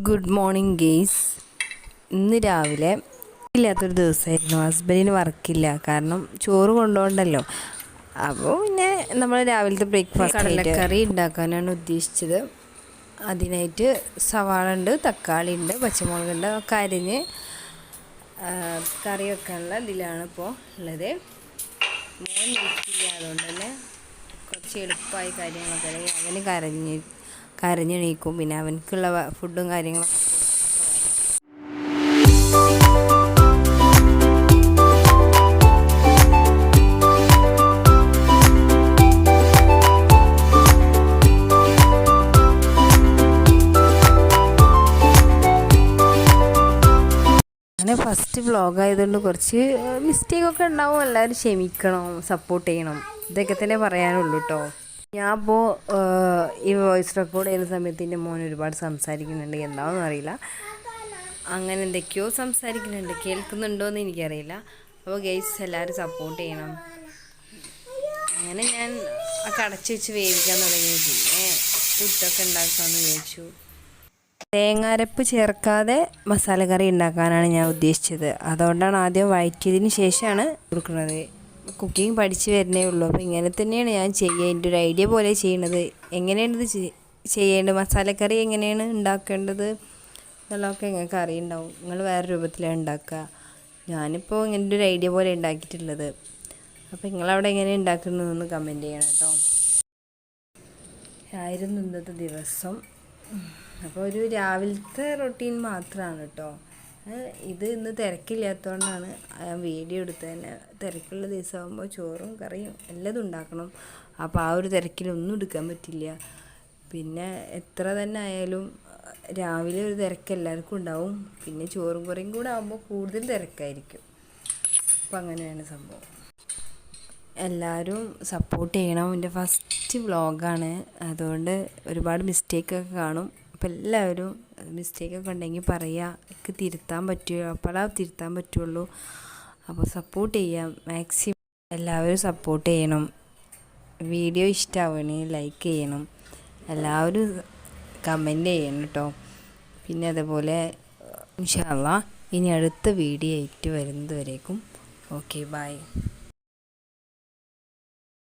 Good morning guys. ഇന്ന് രാവിലെ ഇല്ലാത്തൊരു ദിവസമായിരുന്നു. ഹസ്ബൻഡിന് വർക്കില്ല, കാരണം ചോറ് കൊണ്ടുപോകണ്ടല്ലോ. അപ്പോൾ പിന്നെ നമ്മൾ രാവിലത്തെ ബ്രേക്ക്ഫാസ്റ്റ് കടലക്കറി ഉണ്ടാക്കാനാണ് ഉദ്ദേശിച്ചത്. അതിനായിട്ട് സവാള ഉണ്ട്, തക്കാളി ഉണ്ട്, പച്ചമുളകുണ്ട്, ഒക്കെ അരിഞ്ഞ് കറി വെക്കാനുള്ള ഇതിലാണ് ഇപ്പോൾ ഉള്ളത്. മോൻ വീട്ടില്ല, അതുകൊണ്ട് തന്നെ കുറച്ച് എളുപ്പമായി കാര്യങ്ങളൊക്കെ. അല്ലെങ്കിൽ അവന് കരഞ്ഞെണീക്കും, പിന്നെ അവനക്കുള്ള ഫുഡും കാര്യങ്ങളൊക്കെ. അങ്ങനെ ഫസ്റ്റ് വ്ളോഗ് ആയതുകൊണ്ട് കുറച്ച് മിസ്റ്റേക്കൊക്കെ ഉണ്ടാവും. എല്ലാവരും ക്ഷമിക്കണം, സപ്പോർട്ട് ചെയ്യണം, ഇതൊക്കെ തന്നെ പറയാനുള്ളൂ കേട്ടോ. ഞാൻ ഇപ്പോൾ ഈ വോയിസ് റെക്കോർഡ് ചെയ്യുന്ന സമയത്ത് എൻ്റെ മോൻ ഒരുപാട് സംസാരിക്കുന്നുണ്ട്, എന്താണെന്ന് അറിയില്ല. അങ്ങനെ എന്തൊക്കെയോ സംസാരിക്കുന്നുണ്ട്, കേൾക്കുന്നുണ്ടോയെന്ന് എനിക്കറിയില്ല. അപ്പോൾ ഗൈസ് എല്ലാവരും സപ്പോർട്ട് ചെയ്യണം. അങ്ങനെ ഞാൻ അടച്ചു വെച്ച് വേവിക്കാൻ തുടങ്ങി. പിന്നെ പുട്ടൊക്കെ ഉണ്ടാക്കാമെന്ന് വിചാരിച്ചു. തേങ്ങാരപ്പ് ചേർക്കാതെ മസാലക്കറി ഉണ്ടാക്കാനാണ് ഞാൻ ഉദ്ദേശിച്ചത്. അതുകൊണ്ടാണ് ആദ്യം വഴറ്റിയതിന് ശേഷമാണ് കൊടുക്കുന്നത്. കുക്കിംഗ് പഠിച്ച് വരുന്നേ ഉള്ളൂ. അപ്പോൾ ഇങ്ങനെ തന്നെയാണ് ഞാൻ ചെയ്യുക. എൻ്റെ ഒരു ഐഡിയ പോലെ ചെയ്യണത്. എങ്ങനെയാണ് ഇത് ചെയ്യേണ്ടത്, മസാലക്കറി എങ്ങനെയാണ് ഉണ്ടാക്കേണ്ടത് എന്നുള്ളതൊക്കെ നിങ്ങൾക്ക് അറിയുണ്ടാവും. നിങ്ങൾ വേറെ രൂപത്തിലാണ് ഉണ്ടാക്കുക. ഞാനിപ്പോൾ ഇങ്ങനെ ഒരു ഐഡിയ പോലെ ഉണ്ടാക്കിയിട്ടുള്ളത്. അപ്പോൾ നിങ്ങളവിടെ എങ്ങനെ ഉണ്ടാക്കുന്നതെന്ന് കമൻറ്റ് ചെയ്യണം കേട്ടോ. ആയിരുന്നു ഇന്നത്തെ ദിവസം. അപ്പോൾ ഒരു രാവിലത്തെ റൊട്ടീൻ മാത്രമാണ് കേട്ടോ. ഇത് ഇന്ന് തിരക്കില്ലാത്തതുകൊണ്ടാണ് ഞാൻ വീഡിയോ എടുത്തത് തന്നെ. തിരക്കുള്ള ദിവസമാകുമ്പോൾ ചോറും കറിയും എല്ലതും ഉണ്ടാക്കണം. അപ്പോൾ ആ ഒരു തിരക്കിലൊന്നും എടുക്കാൻ പറ്റില്ല. പിന്നെ എത്ര തന്നെ ആയാലും രാവിലെ ഒരു തിരക്ക് എല്ലാവർക്കും ഉണ്ടാവും. പിന്നെ ചോറും കറിയും കൂടെ ആകുമ്പോൾ കൂടുതൽ തിരക്കായിരിക്കും. അപ്പോൾ അങ്ങനെയാണ് സംഭവം. എല്ലാവരും സപ്പോർട്ട് ചെയ്യണം. എൻ്റെ ഫസ്റ്റ് വ്ളോഗാണ്, അതുകൊണ്ട് ഒരുപാട് മിസ്റ്റേക്കൊക്കെ കാണും. അപ്പോൾ എല്ലാവരും മിസ്റ്റേക്കൊക്കെ ഉണ്ടെങ്കിൽ പറയുക, എനിക്ക് തിരുത്താൻ പറ്റുമോ, അപ്പോഴാ തിരുത്താൻ പറ്റുള്ളൂ. അപ്പോൾ സപ്പോർട്ട് ചെയ്യാം മാക്സിമം. എല്ലാവരും സപ്പോർട്ട് ചെയ്യണം. വീഡിയോ ഇഷ്ടമാവുകയാണെങ്കിൽ ലൈക്ക് ചെയ്യണം. എല്ലാവരും കമൻറ്റ് ചെയ്യണം കേട്ടോ. പിന്നെ അതുപോലെ ഇൻഷാ അല്ലാഹ് ഇനി അടുത്ത വീഡിയോ ആയിട്ട് വരുന്നത് വരേക്കും ഓക്കെ ബൈ.